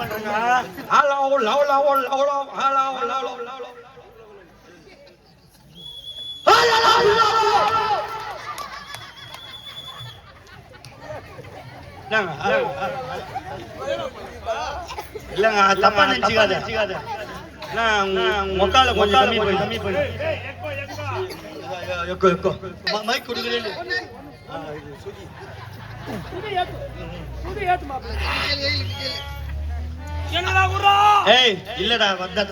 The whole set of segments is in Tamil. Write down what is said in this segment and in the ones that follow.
பண்றீங்க? Hello love love love love hello love love love இல்லங்க தப்பா நினைச்சுக்காத. மொக்கால கொஞ்சம் கம்மி பண்ணி மைக் கொடுக்குறேன். இல்லடா வந்தான்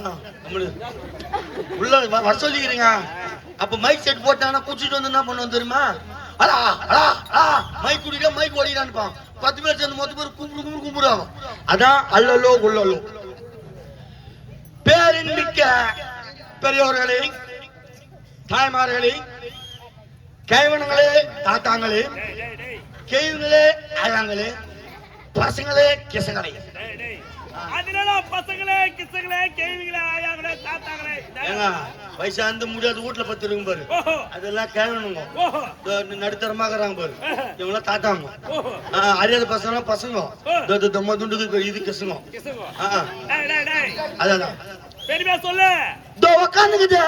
உள்ள வர சொல்லிக்கிறீங்க. அப்ப மைக் செட் போட்டாங்கன்னா குச்சிட்டு வந்து என்ன பண்ணுவோம் தெரியுமா? மைக் குடிக்க மைக் ஓடிடான்னு 10 பேர் சேர்ந்து மொத்த பேர் கும்பிடுவாங்க. அதான் அல்லலோ உள்ளலோ. பேரின்மிக்க பெரியோர்களே, தாய்மார்களே, கைவனங்களே, தாத்தாங்களே, கேவுங்களே, ஆயாங்களே, பசங்களே, கிசங்களே, வயசாந்து முடியாது வீட்டுல பத்து இருக்கும் பாரு, அதெல்லாம் கேவனுங்க. நடுத்தரமாகறாங்க பாரு, இவங்க தாத்தாங்க. அறியாத பசங்க பசங்க தொம்ம துண்டுக்கு இது கிசுங்க. அதான் பெருமையா சொல்லு. உக்காந்துக்குது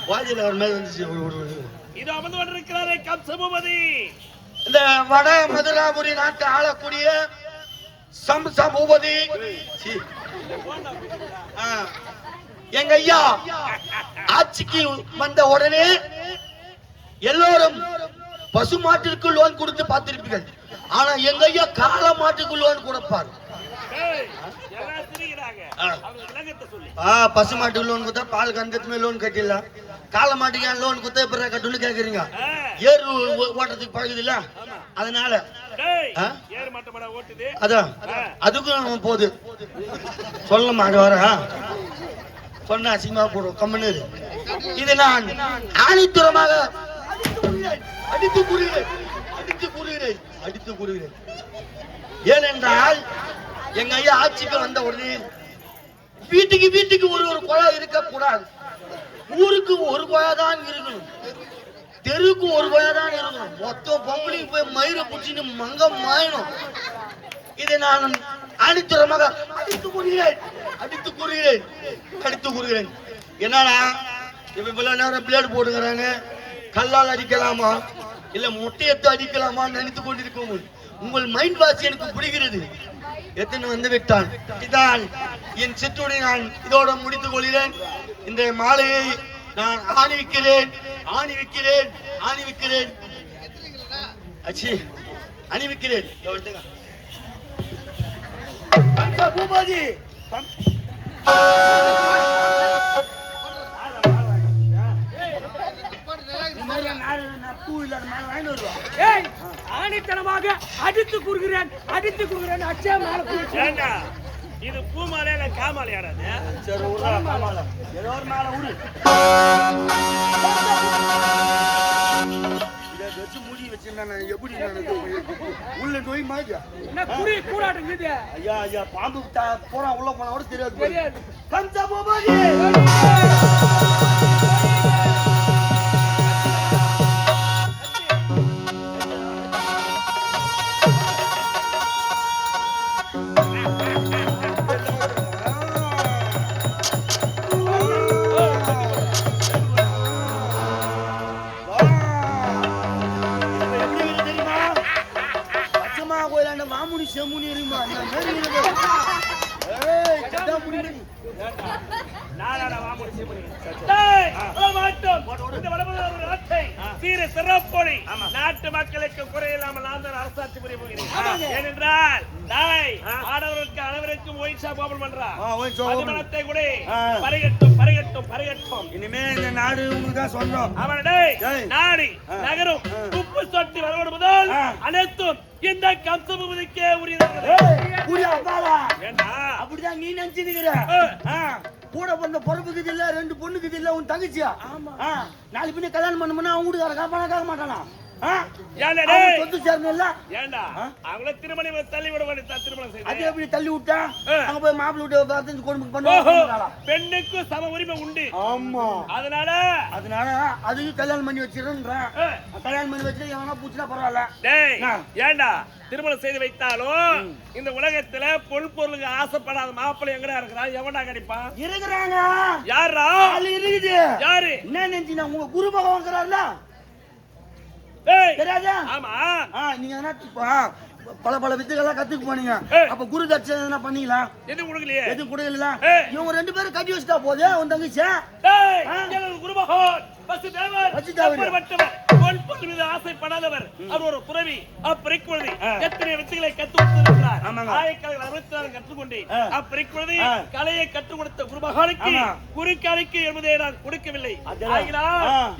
வாஜில ஒரு மேல வந்துச்சு. இது அமர்ந்து கொண்டிருக்கிறாரே கம்சபூபதி, இந்த வட மதுராபுரி நாட்டு ஆளக்கூடிய சம்பூபதி எங்க ஐயா ஆட்சிக்கு வந்த உடனே எல்லோரும் பசு மாட்டிற்கு லோன் கொடுத்து பார்த்திருப்பீர்கள். ஆனா எங்க ஐயா காளை மாட்டுக்கு லோன் கொடுப்பார். பசு மாட்டுக்கு லோன் கொடுத்தா பால் கந்தத்துமே லோன் கட்டிடலாம். காளை மாட்டுக்கு ஏன் லோன் கொடுத்தா இப்ப கட்டுன்னு கேக்குறீங்க? ஏறு ஓட்டுறதுக்கு பழகுது இல்ல, அதனால அதான் அதுக்கும் போகுது. சொல்ல மாட்டேன் வர சொன்ன அசிங்கமா போடும் கம்மனு. இது நான் ஆணித்துறமாக அடித்து கூறுகிறேன். ஏனென்றால் எங்க ஐயா ஆட்சிக்கு வந்த உடனே வீட்டுக்கு ஒரு குழா இருக்க கூடாது. ஊருக்கு ஒரு குழா தான் இருக்கணும், தெருக்கு ஒரு குழா தான் இருக்கணும். மொத்தம் பொம்பளைக்கு போய் மயிரை பிடிச்சின்னு மங்க மாயணும். இதை நான் ஆணித்துறமாக அடித்து கூறுகிறேன். என்னன்னா இவ்வளவு நேரம் பிளேடு போடுங்கிறாங்க. கல்லால் அடிக்கலாமா இல்ல முட்டையத்து அடிக்கலாமா நினைத்து கொண்டிருக்கோம். உங்கள் மைண்ட் வாஷ் எனக்கு புரிகிறது. எத்தனை வந்து விட்டான். இதான் என் சிற்றுரை நான் இதோட முடித்துக் கொள்கிறேன். இந்த மாலையை நான் ஆணி வைக்கிறேன். பூபாஜி ஆணித்தனமாக அடித்து கூறுகிறேன். அச்சா மேல இது பூ மாலையா காமாலையாடாது? சரி ஏதோ ஒரு மேல ஊரு வச்சு முடி வச்சிருந்தா எப்படி உள்ள நோய் மாதிரி கூடாட்டுங்குது. ஐயா பாம்பு போனா உள்ள போனா கூட தெரியாது. கம்சா பூபாஜி செமுனி இருக்குமா? நாட்டு மக்களுக்கு குறையில்லாமல் அரசாட்சி புரிய போகிறேன். ஏனென்றால் ஆடவர்களுக்கு அனைவருக்கும் ஒயின் ஷாப் ஓபன் பண்றான். பரகட்டும். இனிமே இந்த நாடு உங்களுக்கு சொந்தம். நாடு நகரும் உப்பு சொட்டி வரவோடு முதல் அனைத்தும் இந்த கம்சபூபதிக்கே உரியது. அப்படிதான் நீ நினைச்சுக்கிற. கூட பிறந்த பொறுப்புக்கு இல்ல, 2 பொண்ணுக்கு இல்ல, உன் தங்கச்சியா? நாலு பின்ன கல்யாணம் பண்ணணும்னா அவங்க வீட்டுக்கார காப்பான மாட்டானா? சொத்து சேர்ந்தா திருமணம் தள்ளி விட திருமணம் அது எப்படி தள்ளி விட்டா? அங்க போய் மாப்பிள்ளை விட்டு குடும்பம் பண்ணுவாங்க. பெண்ணுக்கு சம உரிமை உண்டு. ஆமா, அதனால அதுக்கு கல்யாணம் பண்ணி வச்சிருந்தேன். கல்யாணம் பண்ணி வச்சு எவனா பூச்சினா பரவாயில்ல. ஏண்டா திருமணம் செய்து வைத்தாலும் இந்த உலகத்துல பொன் பொருளுக்கு ஆசைப்படாத மாப்பிள்ளை எங்கடா இருக்கிறான்? எவனா கிடைப்பான்? இருக்கிறாங்க. யாரா இருக்குது? யாரு? என்ன நினைச்சீங்க? உங்க குரு பகவான் இருக்கிறார்ல, தெரியாதா? ஆமா. நீங்க பல பல வித்துகள்லாம் கத்துக்கு போனீங்க. அப்ப குரு தட்சணை என்ன பண்ணீங்களா? எதுவும் கொடுக்கலையே. எதுவும் கொடுக்கல. இவங்க 2 பேரும் கட்டி வச்சுட்டா போதே உன் தங்கச்சி. குரு பகவான் ஆசைப்படாதவர். அவர் ஒரு துறவி. அப்பறிக்குழுதி எத்தனை வித்தைகளை கற்றுக் கொடுத்திருக்கிறார். ஆயக்காரர்கள் 64 கற்றுக்கொண்டு அப்பறிக்குழுதி கலையை கற்றுக் கொடுத்த குரு பகவானுக்கு குரு காணிக்கை என்பதை நான் கொடுக்கவில்லை.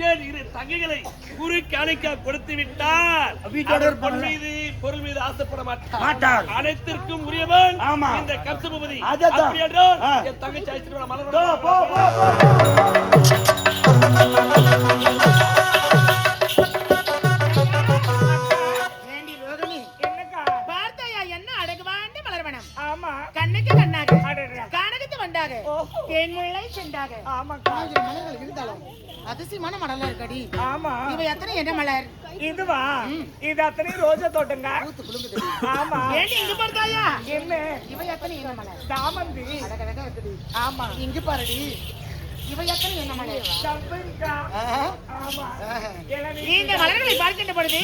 ஏன் இரு தங்கைகளை குரு காணிக்கை கொடுத்து விட்டார். பொருள் மீது ஆசைப்பட மாட்டார். அனைத்திற்கும் உரியவன் இந்த கம்சபதி. அப்படி என்றால் என் தங்கச்சி ஆயிடுச்சு அதிசயமான மலர்ல இருக்கடி. ஆமா. இவ எத்தனை என்ன மலர்? இதுவா? இது அத்தனை ரோஜா தோட்டங்க. ஆமா. ஏண்டி இங்க பார்த்தாயா? என்ன? இவ எத்தனை என்ன மலர்? சாமந்தி. அடகடக இருக்குடி. ஆமா. இங்க பாருடி. இவ எத்தனை என்ன மலர்? சம்பங்கா. ஆமா. இந்த மலர்களை பார்க்கின்ற பொழுது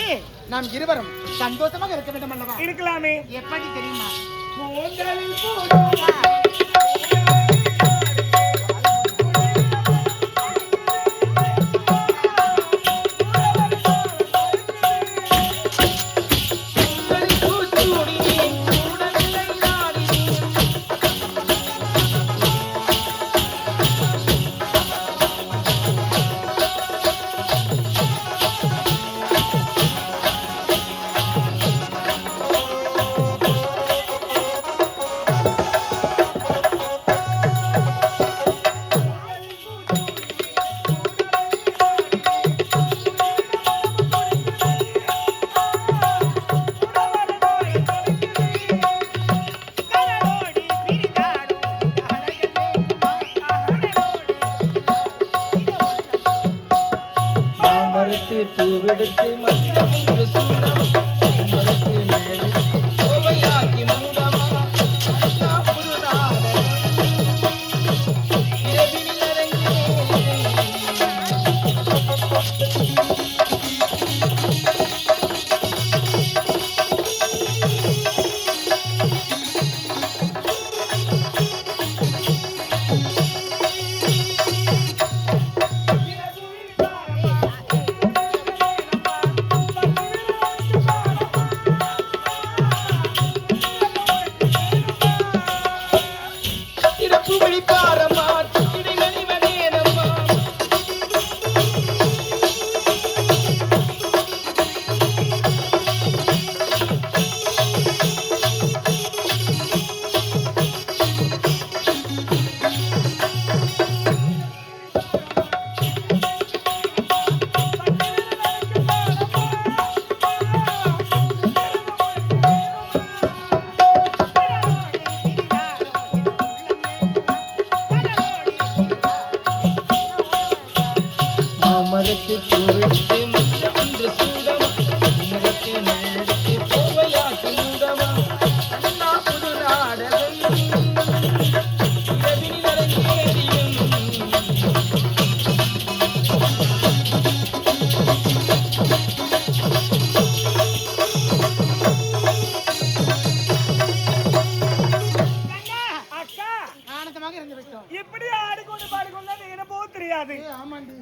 நாம் இருவரும் சந்தோஷமாக இருக்க வேண்டும் அல்லவா? இருக்கலாமே. எப்படி தெரியுமா? கூந்தலில் பூ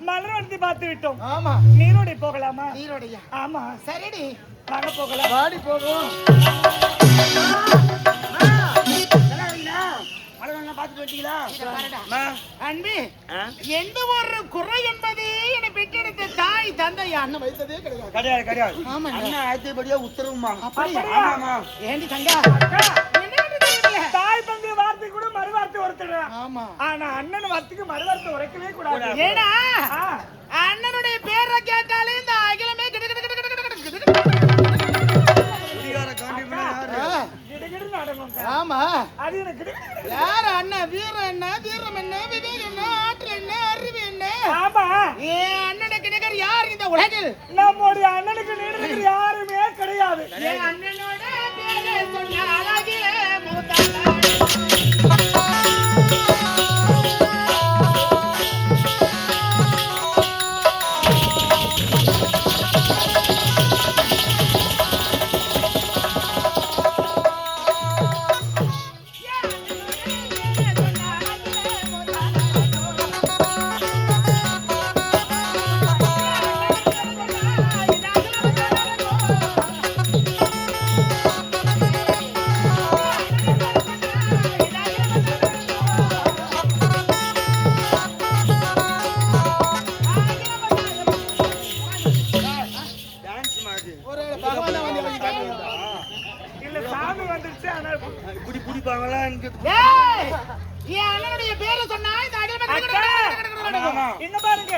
மலர்வந்தி பார்த்து விட்டோம். ஆமா. நீரோடை போகலாமா? நீரோடையா? ஆமா. சரிடி, வாங்க போகலாம். வாடி போவோம். அன்பு, எந்த ஒரு குறை என்பது என்னை பெற்றெடுத்த தாய் தந்தை அண்ணன் வைத்ததே கிடையாது. ஆமா, அண்ணன் ஆயத்தபடியா உத்தரவுமா. ஏண்டி தங்கா, தாய் தந்தை வார்த்தை கூட மறுவார்த்தை உரைத்துடுறா. ஆமா. ஆனா அண்ணன் வார்த்தைக்கு மறுவார்த்தை உரைக்கவே கூடாது. ஏன்னா அண்ணனுடைய பேரை கேட்டாலே இந்த அகிலமே ஆமா. அது எனக்கு யார் அண்ணன்? வீரம் என்ன, வீரம் என்ன, விவேகம் என்ன, ஆற்றல் என்ன, அறிவு என்ன? ஆமா. ஏன் அண்ணனுக்கு நிகர் யார் இந்த உலகில்? நம்முடைய அண்ணனுக்கு நிகர் யாருமே கிடையாது. என் அண்ணனோட வந்துருச்சு ஆனா இப்படி குடிப்பாங்களா இங்க ஏய், என் அண்ணனுடைய பேரை சொன்னா இந்த அகிலமே இங்க பாருங்க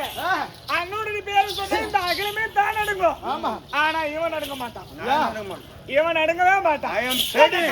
அண்ணனுடைய பேரு சொன்னா இந்த அகிலமே தான் நடுங்கும். ஆமா. ஆனா இவன் நடுங்க மாட்டான். இவன் நடுங்கவே மாட்டான். I am ready.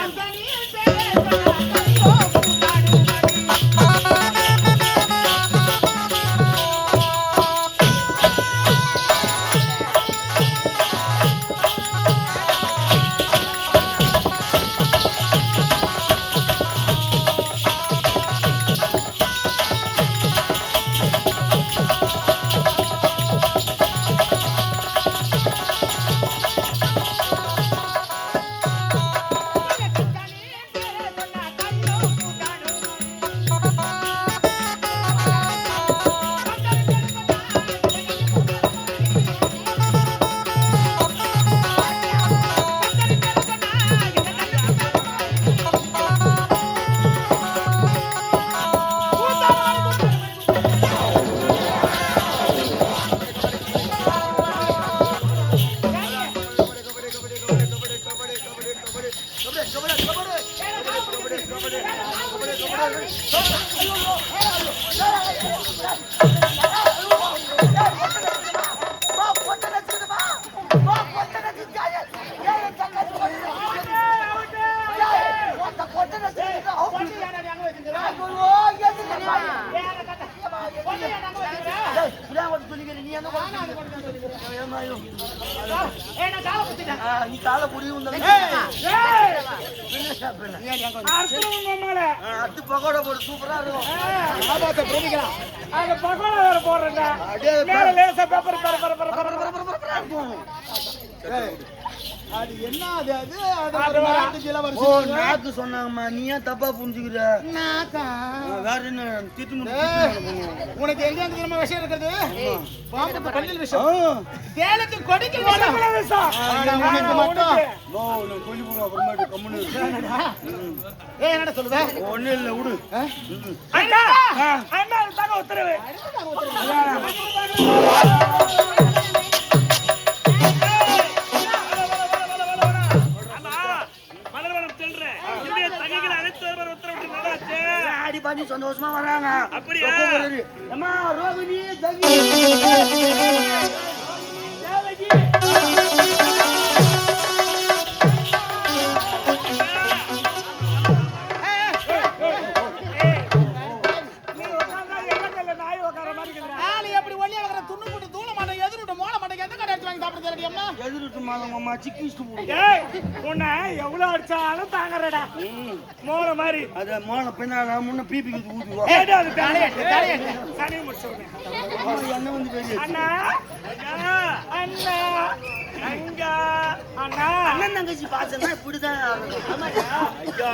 நீ காலை புடி அது பகோடா போடு சூப்பரா இருக்கும். அங்க பகோடா வேற போடுறேன். மேல லேசா பேப்பர் அது என்ன அது ஓ நாக்கு சொன்னாங்கம்மா, நீ ஏன் தப்பா புரிஞ்சுக்கிற? வேற என்ன திட்டு உனக்கு எங்க தெரியுமா விஷயம் இருக்கிறது? பாம்பு பல்லில் விஷயம், தேலத்து கொடிக்கு விஷயம். உனக்கு மட்டும் சொல்லி போடுவோம் அப்புறமேட்டு கம்முன்னு. என்னடா சொல்லுவ? ஒண்ணு இல்ல விடு. அண்ணா அண்ணா தாங்க உத்தரவு. அடி பண்ணி சந்தோஷமா வராங்க. அப்படியா? அம்மா ரோகிணி உன்னை எவ்வளவு அடிச்சாலும் தாங்கறடா மோள மாதிரி. அத மோள பின்னால முன்ன பிபிக்கு ஊதுவா. அது சனி முடிச்சோனே என்ன வந்து பேரு? அண்ணா அண்ணா அங்க அண்ணா அண்ணன் தங்கச்சி பாசன்னா இப்படிதான். ஐயா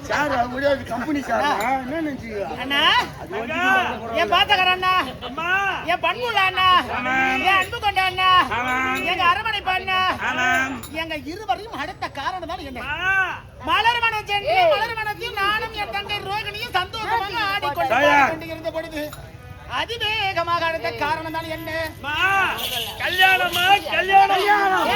சார் முடியாது கம்பெனி சார். என்ன நினைச்சீங்க? அண்ணா என் பாத்தகர அண்ணா, என் பண்புள்ள அண்ணா, என் அன்பு கொண்ட அண்ணா, எங்க அரவணைப்பு அண்ணா, எங்க இருவரையும் அடுத்த காரணம் தான் என்ன? மலர்வனம் சென்று மலர்வனத்தில் நானும் என் தங்கை ரோகிணியும் சந்தோஷமாக ஆடிக்கொண்டு இருந்த பொழுது அதிவேகமாக அடுத்த காரணம் தான் என்ன? கல்யாணமா கல்யாணம்.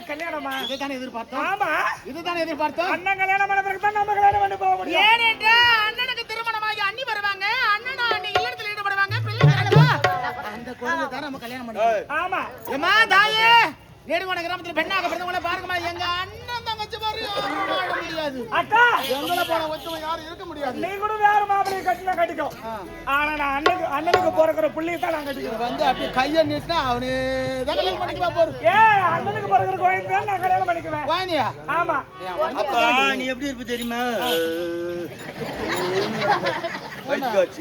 கல்யாணமா? இதுதானே எதிர்பார்த்தோம். ஆமா இதுதானே எதிர்பார்த்தோம். அண்ணன் கல்யாணம் பண்ண பிறகு தான் நம்ம கல்யாணம் பண்ண போக முடியும். ஏனென்றா அண்ணனுக்கு திருமணமாகி அண்ணி வருவாங்க, அண்ணனா அண்ணி இல்லறத்தில் ஈடுபடுவாங்க, பிள்ளை பிறந்தா அந்த குழந்தை தான் நம்ம கல்யாணம் பண்ணுவோம். ஆமா ஏமா தாயே, நேடுவான கிராமத்துல பெண்ணாக பிறந்தவங்கள பாருங்கம்மா, எங்க அண்ணன் தங்கச்சி பாரு அக்கா எங்களை போல ஒத்துமை யாரும் இருக்க முடியாது. நீ கூட வேற மாப்பிள்ளையை கட்டினா கட்டிக்கோ. ஆனா நான் அண்ணனுக்கு பிறக்கிற புள்ளையை தான் நான் கட்டிக்கிறேன். வந்து அப்படியே கையை நீட்டினா அவனே தான் கல்யாணம் பண்ணிக்குவா போரு. அண்ணனுக்கு பிறக்கிற கோயில் தான் நான் கல்யாணம் பண்ணிக்குவேன். வாணியா? ஆமா. அப்பா நீ எப்படி இருப்ப தெரியுமா?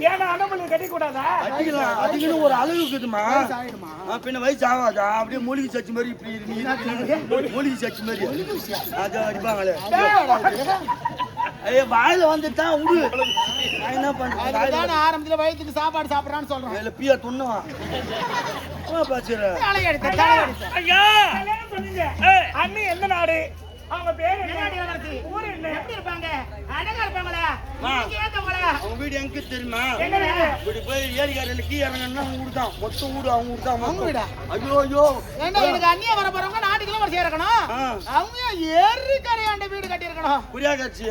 ஏன்னா அண்ணன் கட்டி கூடாதா? அதுக்குன்னு ஒரு அளவு இருக்குதுமா. பின்ன வயசு ஆகாதா? அப்படியே மூலிகை சச்சு மாதிரி இப்படி மூலிகை சச்சு மாதிரி அது அடிப்பாங்களே. ஐயா வாயில வந்துட்டான் விடு. நான் என்ன பண்றேன்? ஆரம்பத்துல வயிற்றுக்கு சாப்பாடு சாப்பிடறான்னு சொல்றேன். இல்ல பியா துண்ணுவான் பாச்சுற ஐயா கல்யாணம் பண்ணுங்க. அண்ணி எந்த நாடு? அவங்க பேர் என்ன? ஊர் என்ன? எப்படி இருப்பாங்க? அழகா இருப்பாங்களா? கேட்டவங்களா? அவங்க வீடு எங்க தெரியுமா? எங்க வீடு? இப்படி போய் ஏரிக்காரில கீ இறங்கணும்னா அவங்க வீடு தான். மொத்தம் வீடு அவங்க வீடு தான். அவங்க வீடா? ஐயோ ஐயோ ஏண்டா எனக்கு அண்ணியா வர போறவங்க நாட்டுக்குள்ள வர சேரக்கணும். அவங்க ஏரிக்கரையாண்ட வீடு கட்டி இருக்கணும். புரியா காட்சி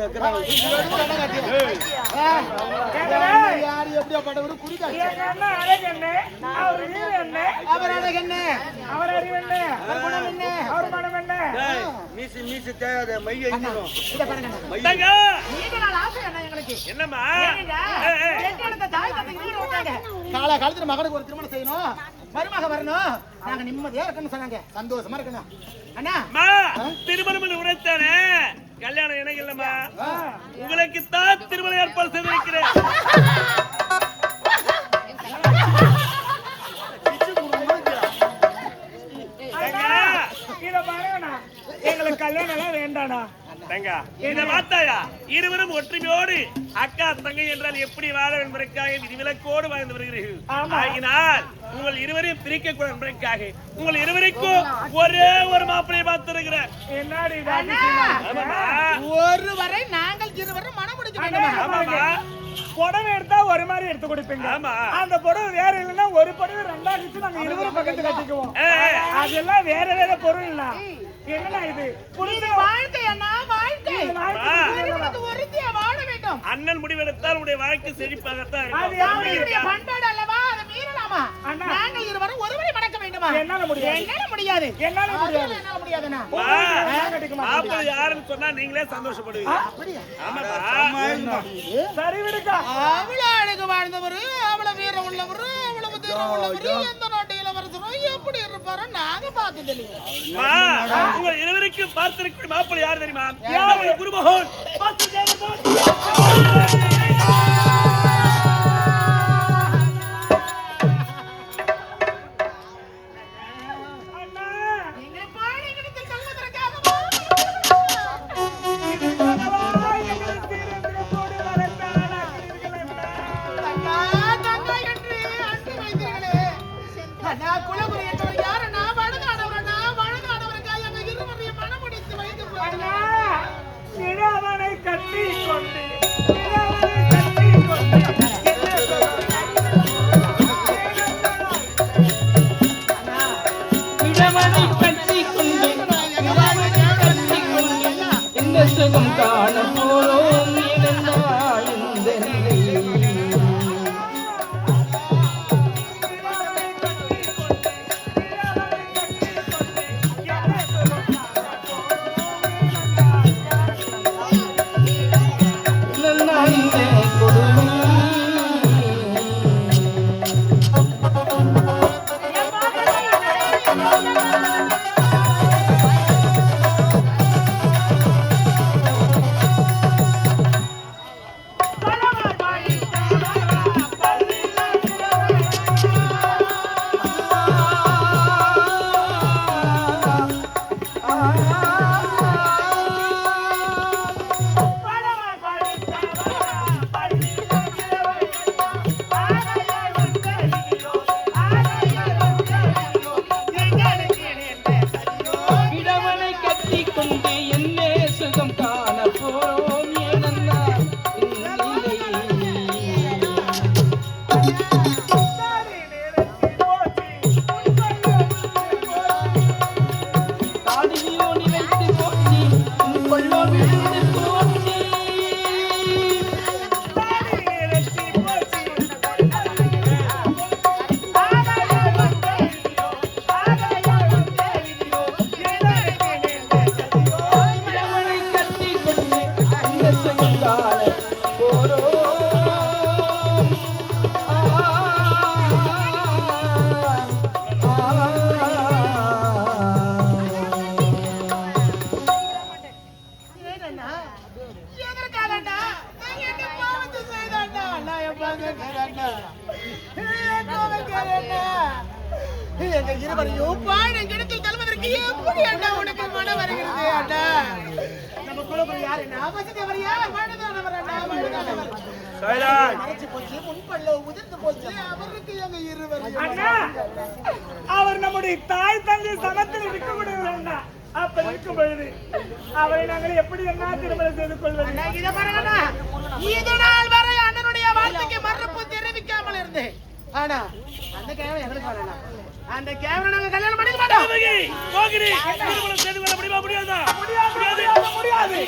யாரு எப்படியா பட்டவரு குடிக்காது. எங்க அண்ணன் அழகு என்ன? அவர் வீடு என்ன? அவர் அழகு என்ன? அவர் அறிவு என்ன? அவர் குணம் என்ன? அவர் மனம் என்ன? மீசு மீசு தேவை மைய இங்கிடும். இத பாருங்க. தங்க நீங்க நாள் ஆசை என்ன எங்களுக்கு? என்னம்மா கால காலத்துல மகனுக்கு ஒரு திருமணம் செய்யணும், மருமக வரணும், நாங்க நிம்மதியா இருக்கணும் சொன்னாங்க. சந்தோஷமா இருக்கணும் அண்ணா. திருமணம் உரைத்தானே கல்யாணம் எனக்கு இல்லம்மா, உங்களுக்கு தான் திருமணம் ஏற்பாடு செய்திருக்கிறேன். இத பாருங்கண்ணா, எங்களுக்கு கல்யாணம் எல்லாம் வேண்டாண்ணா. தங்க இத பார்த்தாயா, இருவரும் ஒற்றுமையோடு அக்கா தங்கை என்றால் எப்படி வாழ என்பதற்காக விதிவிலக்கோடு வாழ்ந்து வருகிறீர்கள். ஆகினால் உங்கள் இருவரையும் பிரிக்க கூட என்பதற்காக உங்கள் இருவருக்கும் ஒரே ஒரு மாப்பிளையை பார்த்திருக்கிறேன். என்னடி ஒருவரை நாங்கள் இருவரும் மனம் முடிக்க வேண்டும். புடவை எடுத்தா ஒரு மாதிரி எடுத்து கொடுப்பீங்க. அந்த புடவை வேற இல்லைன்னா ஒரு புடவை ரெண்டா வச்சு நாங்க இருவரும் பக்கத்து கட்டிக்குவோம். அதெல்லாம் வேற வேற பொருள் இல்ல. என்னன்னா இது வாழ்க்கை அண்ணா, வாழ்க்கை ஒருத்தியா வாழ வேண்டும். அண்ணன் முடிவெடுத்தால் உடைய வாழ்க்கை செழிப்பாகத்தான் இருக்கும். பண்பாடு அல்லவா, அதை மீறலாமா? நாங்கள் இருவரும் ஒருவரை மணக்க வேண்டுமா? என்னால முடியாது. என்னால முடியாது. என்னால முடியாது. என்னால முடியாதுண்ணா. மாப்பிள்ளை யாருன்னு சொன்னா நீங்களே சந்தோஷப்படுவீங்க. சரி விடுக்கா. அவ்வளவு அழகு வாழ்ந்தவரு, அவ்வளவு வீரம் உள்ளவரு, அவ்வளவு தீரம் உள்ளவரு, எந்த நாட்டு இளவரசரும் எப்படி இருப்பாரு நாங்க பார்த்தது இல்லையா? உங்கள் இருவருக்கும் பார்த்திருக்கிற மாப்பிள்ளை யார் தெரியுமா? குருமகன். சுகம் காண போறோம் இருந்தால் இந்த நிலை. கொடுமை எங்க இருவரையும் பாடங்கிடத்தில் தள்ளுவதற்கு எப்படி அண்ணா உனக்கு மனம் வருகிறது அண்ணா? நம்ம குலகுரு யாரு? வசதியவரையா? மனதானவர் அண்ணா, மனதானவர். மறைச்சு போச்சு, முன்பல்ல உதிர்ந்து போச்சு, அவருக்கு எங்க இருவரையும். அண்ணா, அவர் நம்முடைய தாய் தந்தை சமத்தில் இருக்கக்கூடியவர் அண்ணா. அப்ப இருக்கும் பொழுது அவரை நாங்கள் எப்படி என்ன திருமணம் செய்து கொள்வது? இதை பாருங்கண்ணா, இது நாள் வரை அண்ணனுடைய வார்த்தைக்கு மறுப்பு தெரிவிக்காமல் இருந்தேன். ஆனா அந்த கேவலம் எங்களுக்கு வேணாம். அந்த கேவலம் நாங்க கல்யாணம் பண்ணிக்க மாட்டோம். திருமணம் செய்து கொள்ள முடியுமா? முடியாதா? முடியாது.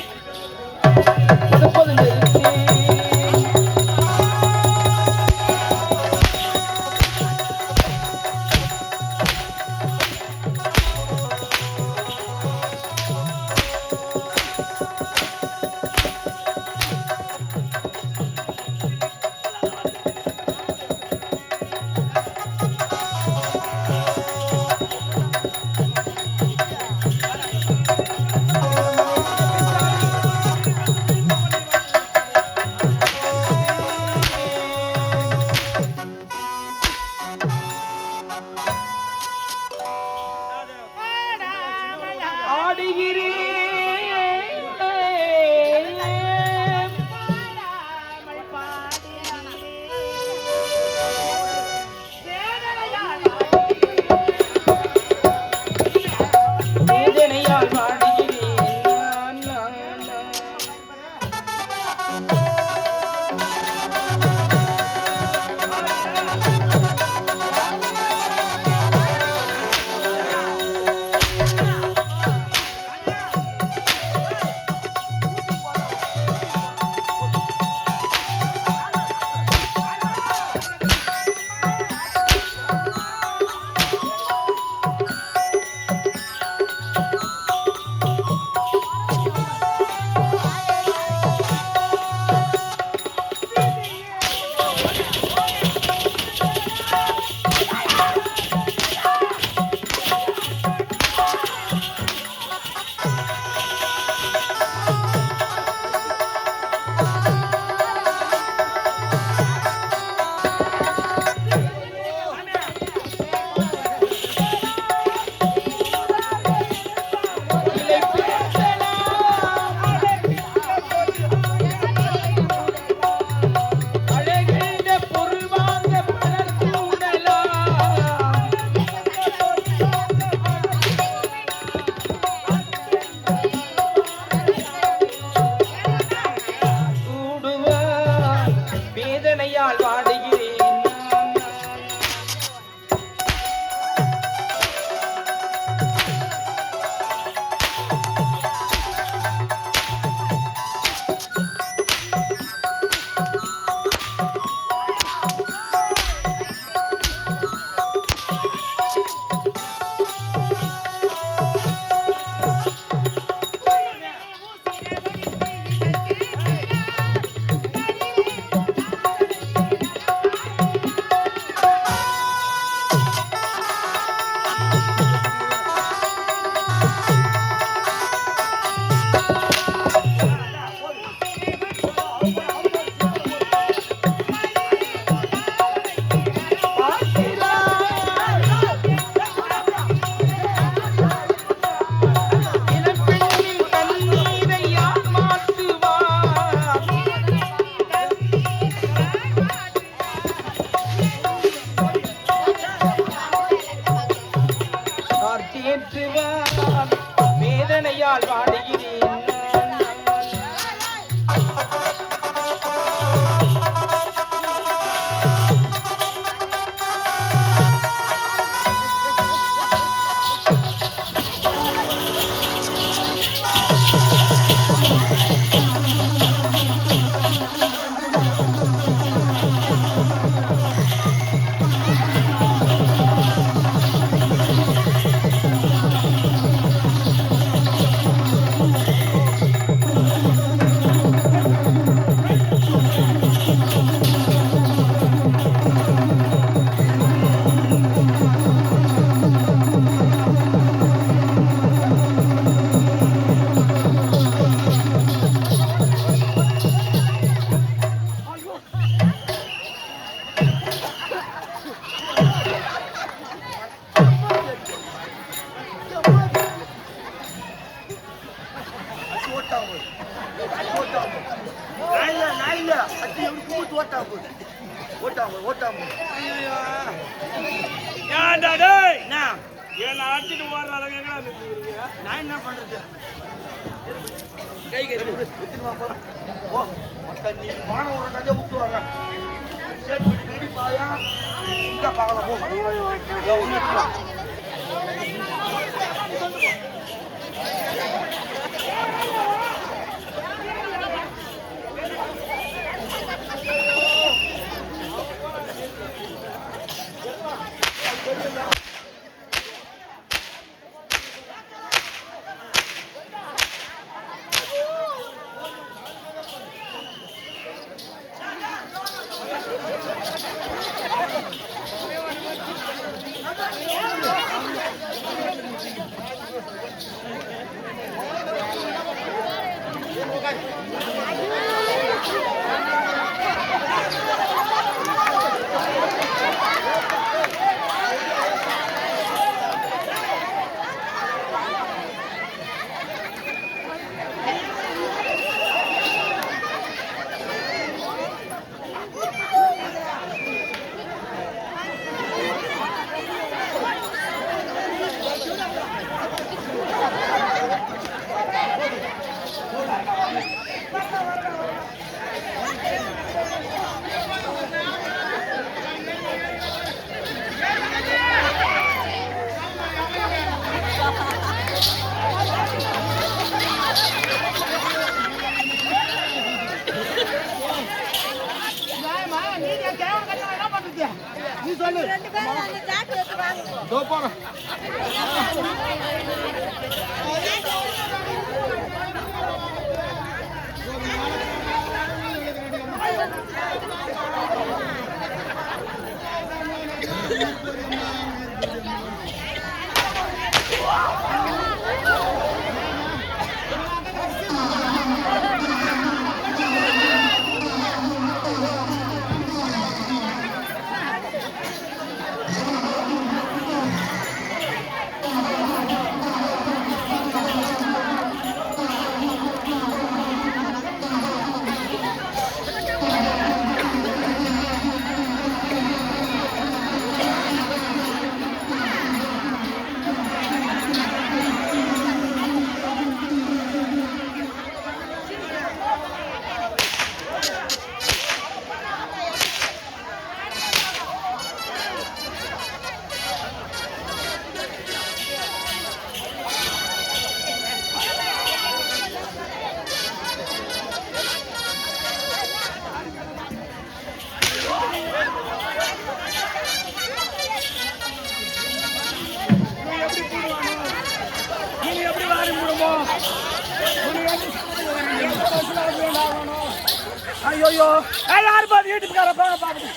வேதனையால் வாடுகிறேன். ஓட்டாம போய் நாயில அத்தி எப்படி கும்பிட்டு ஓட்டாம போய் ஓட்டாம ஏன்டா டேய் என்ன அடிச்சிட்டு ஓடுறாங்க எங்கடா நிக்கிறீங்க? நான் என்ன பண்றது கை ஓ மக்கள் நீ மாணவரை நஞ்ச விட்டு வர்றேன் சரி பாயா இங்க பார்க்கலாம் போ நீ சொல்லு போறோம் ஐயோ யார் பாத்து வீட்டுக்கார பாருங்க